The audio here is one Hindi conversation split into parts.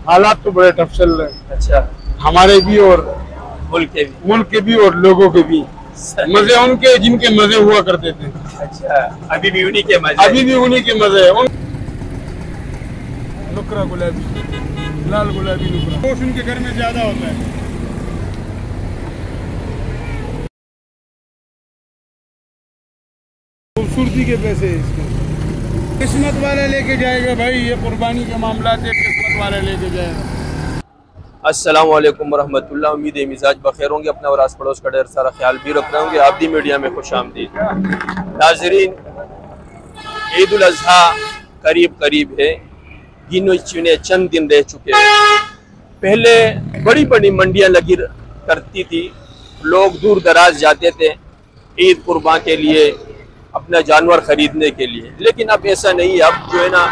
हालात तो बड़े टफ चल रहे हैं। अच्छा, हमारे भी और मुल्क के भी और लोगों के भी। मजे उनके जिनके मजे हुआ करते थे। अच्छा, अभी भी उन्हीं के मजे, अभी भी उन्हीं के मजे हैं। नुकरा गुलाबी, लाल गुलाबी नुकरा, वो उनके घर में ज्यादा होता है। खूबसूरती के पैसे इसके। किस्मत वाला लेके जाएगा भाई, ये कुर्बानी के मामला है, किस्मत वाला लेके जाएगा। अस्सलामु अलैकुम वरहमतुल्लाह। उम्मीद है मिजाज बखैर होंगे, अपना और आस पड़ोस का ढेर सारा ख्याल भी रख रहे होंगे। आबदी मीडिया में खुश आमदीद। नाजरीन, ईद उल अज़हा करीब करीब है, गिने चुने चंद दिन रह चुके हैं। पहले बड़ी बड़ी मंडियां लगी करती थी, लोग दूर दराज जाते थे ईद कुर्बान के लिए, अपना जानवर खरीदने के लिए। लेकिन अब ऐसा नहीं है। अब जो है ना,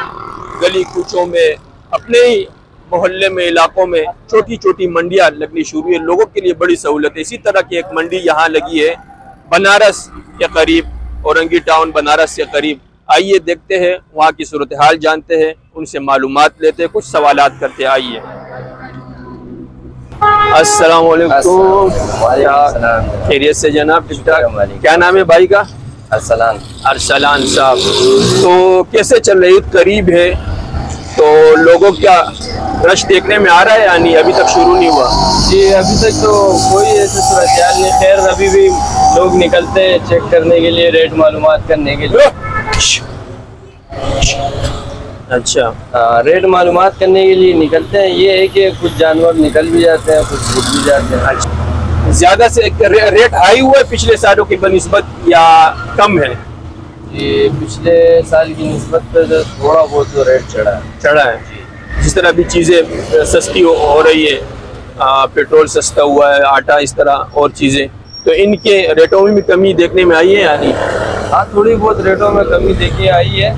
गली कूचों में, अपने ही मोहल्ले में, इलाकों में छोटी छोटी मंडियां लगनी शुरू है। लोगों के लिए बड़ी सहूलत है। इसी तरह की एक मंडी यहाँ लगी है बनारस के करीब, औरंगी टाउन बनारस के करीब। आइए देखते हैं, वहाँ की सूरत हाल जानते हैं, उनसे मालूमात लेते हैं, कुछ सवालात करते हैं। आइए। अस्सलाम वालेकुम। खैरियत से जनाब? ठीक ठाक। क्या नाम है भाई का? अरसलान साहब। तो कैसे चल रही? करीब है तो लोगों क्या रश देखने में आ रहा है या नहीं? अभी तक शुरू नहीं हुआ? जी, अभी तक तो कोई ऐसे सूरत नहीं। खैर, अभी भी लोग निकलते हैं चेक करने के लिए, रेट मालूमात करने के लिए। अच्छा, रेट मालूमात करने के लिए निकलते हैं। ये है कि कुछ जानवर निकल भी जाते हैं, कुछ रुक भी जाते हैं। अच्छा, ज्यादा से रेट हाई हुआ है पिछले सालों की बनिस्बत या कम है? ये पिछले साल की निस्बत पे तो थोड़ा बहुत तो रेट चढ़ा है। जिस तरह भी चीज़ें सस्ती हो रही है, पेट्रोल सस्ता हुआ है, आटा, इस तरह और चीज़ें, तो इनके रेटों में भी कमी देखने में आई है या नहीं? हाँ, थोड़ी बहुत रेटों में कमी देखी आई है।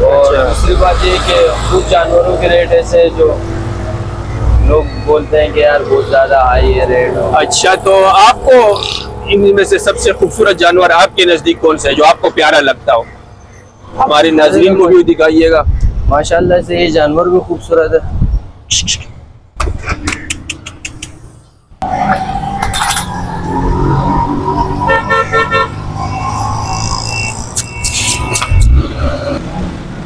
और दूसरी बात ये कि कुछ जानवरों के रेट ऐसे जो लोग बोलते हैं कि यार बहुत ज़्यादा हाई है रेट। अच्छा, तो आपको इनमें से सबसे खूबसूरत जानवर आपके नज़दीक कौन सा है जो आपको प्यारा लगता हो? हमारे नाज़रीन को भी दिखाइएगा। माशाल्लाह से ये जानवर भी खूबसूरत है।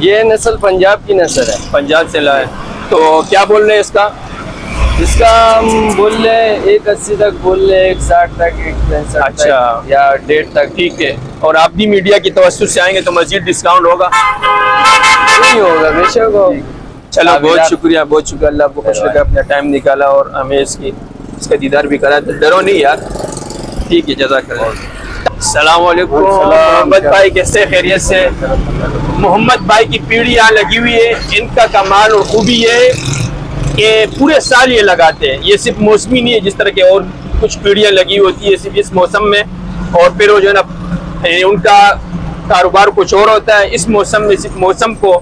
ये नस्ल पंजाब की नस्ल है, पंजाब से लाए। तो क्या बोल रहे हैं इसका? इसका हम बोल रहे हैं 180 तक बोल रहे हैं, 160 तक, 165 अच्छा, तक या 1.5 तक। ठीक है। और आप भी मीडिया की तवज्जो से आएंगे तो मजीद डिस्काउंट होगा? नहीं होगा, बेशक हो। चलो, बहुत शुक्रिया, बहुत शुक्रिया। अल्लाह आपको खुश रखे, अपना टाइम निकाला और हमें इसका दीदार भी करा। डरो नहीं यार। ठीक है, जज़ाकल्लाह। अस्सलाम वालेकुम मोहम्मद भाई, कैसे? खैरियत से? मोहम्मद भाई की पीढ़ी यहाँ लगी हुई है। इनका कमाल और खूबी ये है कि पूरे साल ये लगाते हैं। ये सिर्फ मौसमी नहीं है, जिस तरह के और कुछ पीढ़ियाँ लगी होती है सिर्फ इस मौसम में, और फिर वो जो है ना, उनका कारोबार कुछ और होता है। इस मौसम में सिर्फ मौसम को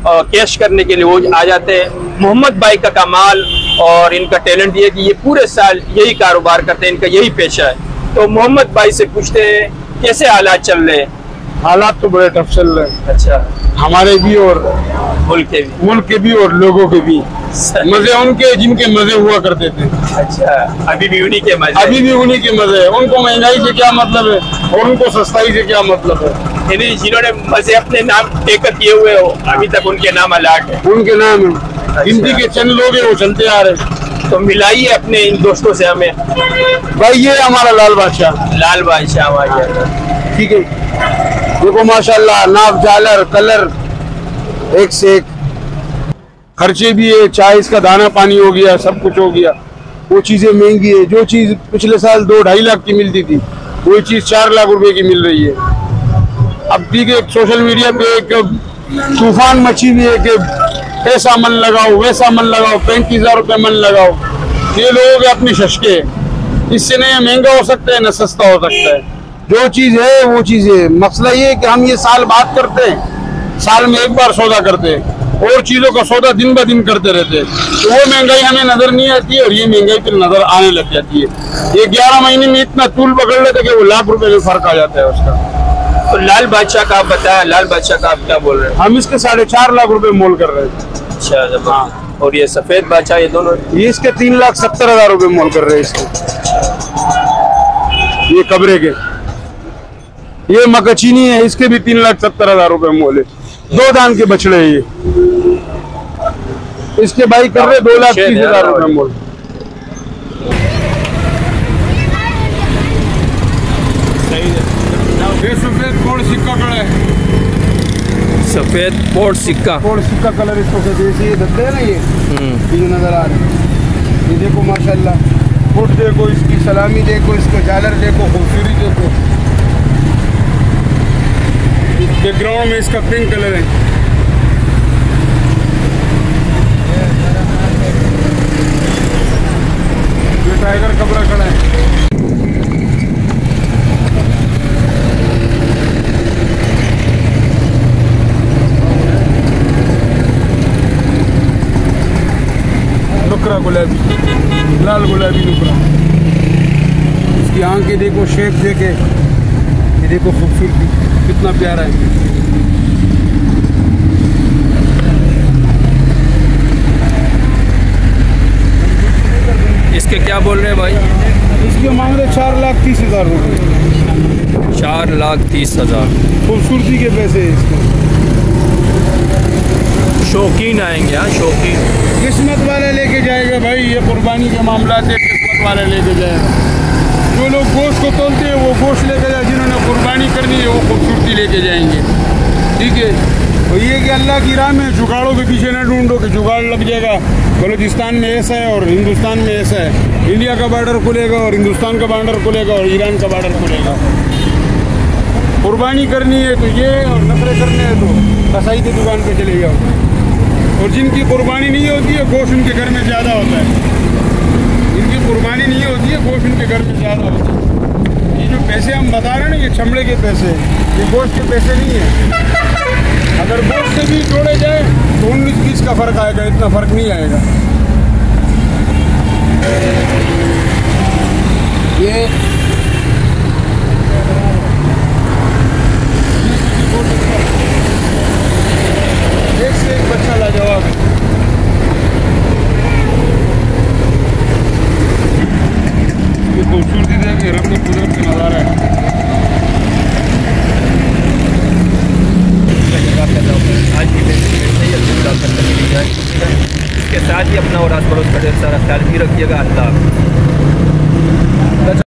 कैश करने के लिए वो आ जाते हैं। मोहम्मद भाई का कमाल और इनका टैलेंट ये है कि ये पूरे साल यही कारोबार करते हैं, इनका यही पेशा है। तो मोहम्मद भाई से पूछते हैं कैसे हालात चल रहे हैं? हालात तो बड़े टफ चल रहे हैं। अच्छा, हमारे भी और मुल्क के भी और लोगों के भी। मजे उनके जिनके मजे हुआ करते थे। अच्छा, अभी भी उन्हीं के मजे, अभी भी उन्हीं के मजे है। उनको महंगाई से क्या मतलब है और उनको सस्ताई से क्या मतलब है? यानी जिन्होंने मजे अपने नाम टेकर किए हुए हो, अभी तक उनके नाम अलाट है। उनके नाम है। हिंदी के चंद लोग हैं, वो चलते आ रहे। तो मिलाइए अपने इन दोस्तों से हमें। भाई, ये हमारा लाल बादशाह हमारे। ठीक है, देखो माशाल्लाह, नाप, झालर, कलर एक से एक। खर्चे भी है, चाहे इसका दाना पानी हो गया, सब कुछ हो गया। वो चीजें महंगी है। जो चीज पिछले साल 2-2.5 लाख की मिलती थी, वही चीज 4 लाख रुपए की मिल रही है। अब ठीक है, सोशल मीडिया पे एक तूफान मची हुई है कि ऐसा मन लगाओ, वैसा मन लगाओ, 35,000 रुपये मन लगाओ। ये लोगों के अपने शशके। इससे न महंगा हो सकता है न सस्ता हो सकता है। जो चीज है वो चीज है। मसला ये है कि हम ये साल बात करते हैं, साल में एक बार सौदा करते हैं, और चीजों का सौदा दिन ब दिन करते रहते हैं। तो वो महंगाई हमें नजर नहीं आती है और ये महंगाई फिर नजर आने लग जाती है। ये 11 महीने में इतना तूल पकड़ लेते कि वो लाख रुपए में फर्क आ जाता है उसका। तो लाल बादशाह का आप क्या बोल रहे हैं? हम इसके 4.5 लाख रुपए मोल कर रहे थे। अच्छा, हाँ। और ये सफेद बादशाह, ये दोनों ये इसके 3,70,000 रुपए मोल कर रहे हैं इसके। ये कबरे के, ये मकचीनी है, इसके भी 3,70,000 रुपए मोल है। 2 दान के बछड़े हैं ये, इसके भाई कर रहे 2,30,000 रुपए मोल। ये सफेद कोड सिक्का कलर है, सफेद पोर्ट सिक्का, कोड सिक्का कलर इसको कहते हैं। ये धब्बे है ना, ये नजर आ रहे हैं। ये देखो माशाल्लाह, फुट देखो, इसकी सलामी देखो, इसको झालर देखो, खूबसूरती देखो। बैकग्राउंड में इसका पिंक कलर है। ये टाइगर कबरा खड़ा है। नुकरा गुलाबी, लाल गुलाबी नुकरा। इसकी आंखें देखो, शेप देखे, ये देखो खूबसूरती कितना प्यारा है। इसके क्या बोल रहे हैं भाई? इसके मांग रहे 4,30,000 रुपये। 4,30,000। खूबसूरती के पैसे हैं इसके। शौकीन आएंगे, हाँ शौकीन। किस्मत वाला लेके जाएगा भाई, ये कुर्बानी के मामला से किस्मत वाला लेके जाएगा। जो लोग गोश्त को तोलते हैं वो गोश्त लेके जाए, जिन्होंने कुर्बानी करनी है वो खूबसूरती लेके जाएंगे। ठीक है, और ये कि अल्लाह की राह में जुगाड़ों के पीछे ना ढूंढो कि जुगाड़ लग जाएगा। बलूचिस्तान में ऐसा है और हिंदुस्तान में ऐसा है, इंडिया का बॉर्डर खुलेगा और हिंदुस्तान का बॉर्डर खुलेगा और ईरान का बॉर्डर खुलेगा। कुर्बानी करनी है तो ये, और नखरे करने हैं तो कसाई की दुकान पे चले जाओ। और जिनकी कुर्बानी नहीं होती है, गोश्त उनके घर में ज़्यादा होता है। जिनकी कुर्बानी नहीं होती है, गोश्त उनके घर में ज़्यादा होता है। ये जो पैसे हम बता रहे हैं ना, ये चमड़े के पैसे, ये गोश्त के पैसे नहीं है। अगर गोश्त से भी जोड़े जाए तो 19-20 का फ़र्क आएगा, इतना फ़र्क नहीं आएगा। ये एक से एक बच्चा लाजवाब है। ये खूबसूरती देखिए, रंग कुदरत का नज़ारा है। आज की इसके साथ ही अपना और आस पड़ोस का ढेर सारा ख्याल भी रखिएगा। अल्लाह।